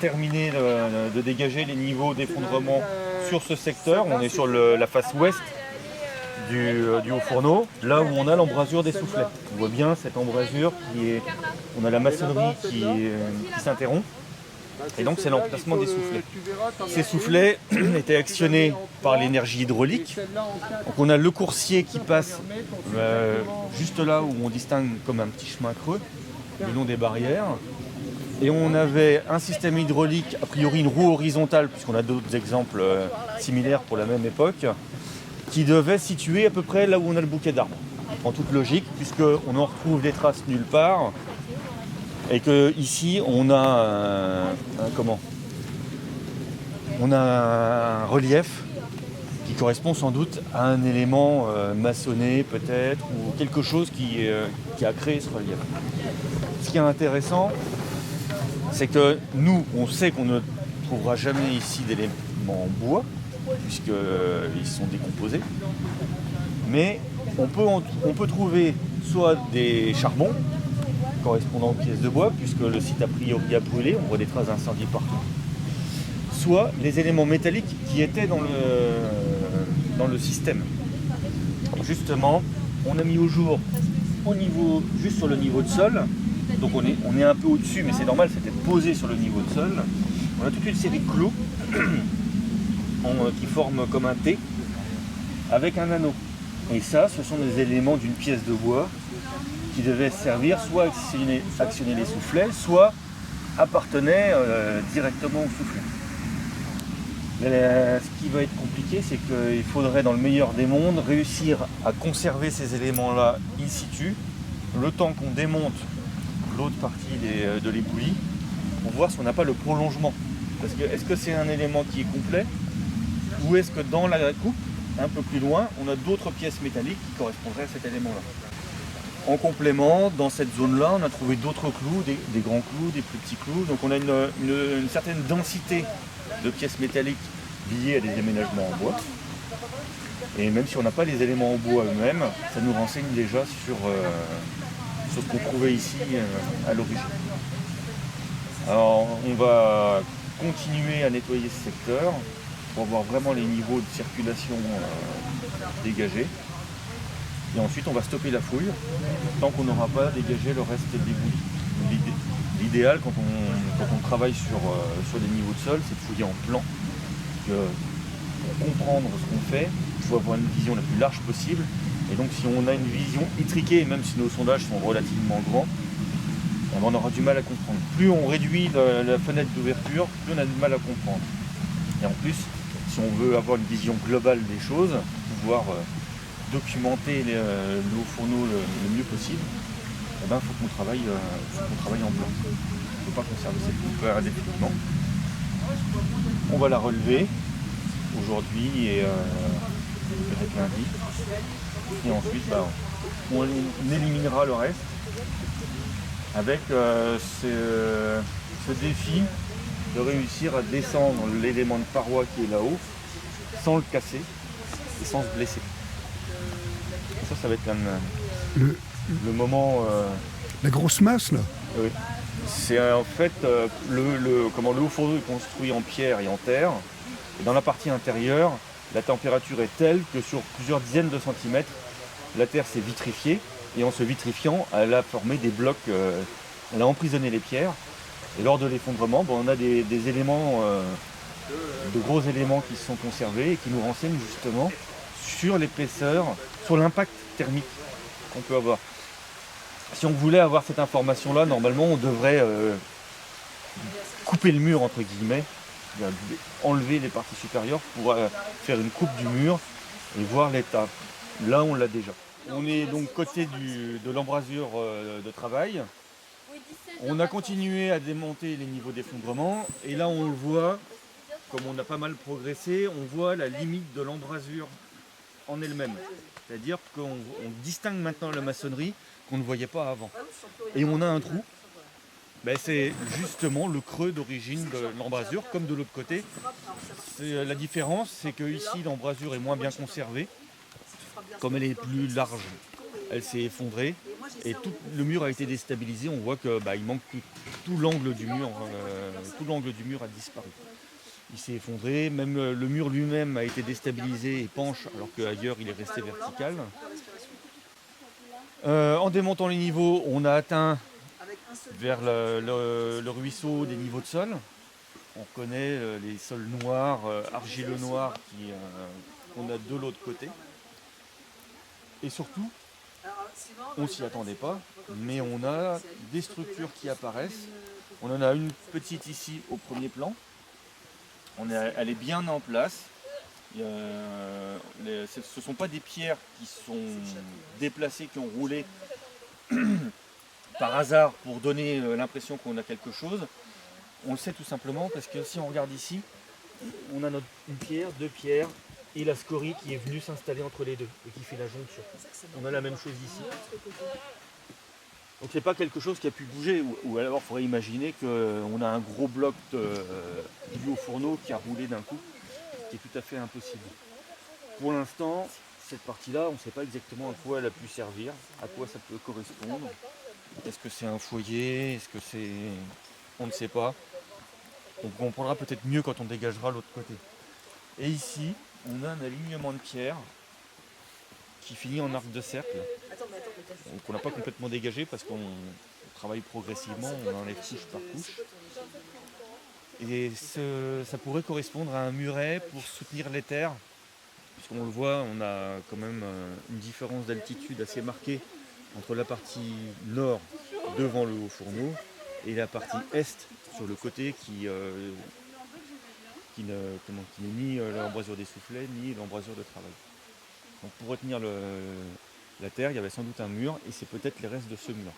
Terminé de dégager les niveaux d'effondrement sur ce secteur. On est sur la face ouest du haut fourneau, là où on a l'embrasure des soufflets. On voit bien cette embrasure on a la maçonnerie qui s'interrompt. Et donc c'est l'emplacement des soufflets. Ces soufflets étaient actionnés par l'énergie hydraulique. Donc on a le coursier qui passe juste là où on distingue comme un petit chemin creux, le long des barrières. Et on avait un système hydraulique, a priori une roue horizontale, puisqu'on a d'autres exemples similaires pour la même époque, qui devait situer à peu près là où on a le bouquet d'arbres. En toute logique, puisqu'on en retrouve des traces nulle part, et qu'ici on a un relief qui correspond sans doute à un élément maçonné peut-être, ou quelque chose qui a créé ce relief. Ce qui est intéressant, c'est que nous, on sait qu'on ne trouvera jamais ici d'éléments en bois, puisqu'ils sont décomposés. Mais on peut trouver soit des charbons, correspondant aux pièces de bois, puisque le site a priori a brûlé, on voit des traces d'incendie partout. Soit les éléments métalliques qui étaient dans le système. Justement, on a mis au jour juste sur le niveau de sol. Donc on est un peu au-dessus, mais c'est normal, c'était posé sur le niveau de sol. On a toute une série de clous qui forment comme un T avec un anneau. Et ça, ce sont des éléments d'une pièce de bois qui devaient servir soit à actionner les soufflets, soit appartenaient directement au soufflet. Ce qui va être compliqué, c'est qu'il faudrait, dans le meilleur des mondes, réussir à conserver ces éléments-là in situ, le temps qu'on démonte l'autre partie de l'éboulis, pour voir si on n'a pas le prolongement. Parce que est-ce que c'est un élément qui est complet, ou est-ce que dans la coupe, un peu plus loin, on a d'autres pièces métalliques qui correspondraient à cet élément-là. En complément, dans cette zone-là, on a trouvé d'autres clous, des grands clous, des plus petits clous. Donc on a une certaine densité de pièces métalliques liées à des aménagements en bois. Et même si on n'a pas les éléments en bois eux-mêmes, ça nous renseigne déjà sur ce qu'on trouvait ici à l'origine. Alors on va continuer à nettoyer ce secteur pour voir vraiment les niveaux de circulation dégagés. Et ensuite on va stopper la fouille tant qu'on n'aura pas dégagé le reste des boulis. L'idéal quand on travaille sur des niveaux de sol, c'est de fouiller en plan. Pour comprendre ce qu'on fait, il faut avoir une vision la plus large possible. Et donc si on a une vision étriquée, même si nos sondages sont relativement grands, on aura du mal à comprendre. Plus on réduit la fenêtre d'ouverture, plus on a du mal à comprendre. Et en plus, si on veut avoir une vision globale des choses, pouvoir documenter le haut fourneau le mieux possible, il faut qu'on travaille en blanc. Il ne faut pas conserver cette coupe indéfiniment. On va la relever aujourd'hui et peut-être lundi. Et ensuite, on éliminera le reste avec ce défi de réussir à descendre l'élément de paroi qui est là-haut sans le casser et sans se blesser. Et ça va être le moment... La grosse masse, là. Oui. C'est en fait le haut fourneau est construit en pierre et en terre. Et dans la partie intérieure, la température est telle que sur plusieurs dizaines de centimètres, la terre s'est vitrifiée. Et en se vitrifiant, elle a formé des blocs, elle a emprisonné les pierres. Et lors de l'effondrement, on a des éléments, de gros éléments qui se sont conservés et qui nous renseignent justement sur l'épaisseur, sur l'impact thermique qu'on peut avoir. Si on voulait avoir cette information-là, normalement, on devrait couper le mur, entre guillemets, enlever les parties supérieures pour faire une coupe du mur et voir l'état. Là, on l'a déjà. On est donc côté de l'embrasure de travail. On a continué à démonter les niveaux d'effondrement et là on le voit, comme on a pas mal progressé, on voit la limite de l'embrasure en elle-même. C'est-à-dire qu'on distingue maintenant la maçonnerie qu'on ne voyait pas avant. Et on a un trou, c'est justement le creux d'origine de l'embrasure, comme de l'autre côté. La différence, c'est que ici l'embrasure est moins bien conservée. Comme elle est plus large, elle s'est effondrée. Et tout le mur a été déstabilisé. On voit que il manque tout l'angle du mur. Tout l'angle du mur a disparu. Il s'est effondré. Même le mur lui-même a été déstabilisé et penche, alors qu'ailleurs il est resté vertical. En démontant les niveaux, on a atteint vers le ruisseau des niveaux de sol. On connaît les sols noirs, argileux noirs qu'on a de l'autre côté. Et surtout, on ne s'y attendait pas, mais on a des structures qui apparaissent. On en a une petite ici au premier plan. Elle est bien en place. Ce ne sont pas des pierres qui sont déplacées, qui ont roulé par hasard pour donner l'impression qu'on a quelque chose. On le sait tout simplement parce que si on regarde ici, on a une pierre, deux pierres et la scorie qui est venue s'installer entre les deux et qui fait la jonction. On a la même chose ici. Donc c'est pas quelque chose qui a pu bouger, ou alors il faudrait imaginer qu'on a un gros bloc du haut fourneau qui a roulé d'un coup, ce qui est tout à fait impossible. Pour l'instant, cette partie-là, on ne sait pas exactement à quoi elle a pu servir, à quoi ça peut correspondre. Est-ce que c'est un foyer? Est-ce que c'est... On ne sait pas. Donc on comprendra peut-être mieux quand on dégagera l'autre côté. Et ici, on a un alignement de pierres qui finit en arc de cercle. Donc on n'a pas complètement dégagé parce qu'on travaille progressivement, on enlève couche par couche. Et ça pourrait correspondre à un muret pour soutenir les terres. Puisqu'on le voit, on a quand même une différence d'altitude assez marquée entre la partie nord devant le haut fourneau et la partie est sur le côté qui n'est ni l'embrasure des soufflets ni l'embrasure de travail. Donc pour retenir la terre, il y avait sans doute un mur et c'est peut-être les restes de ce mur.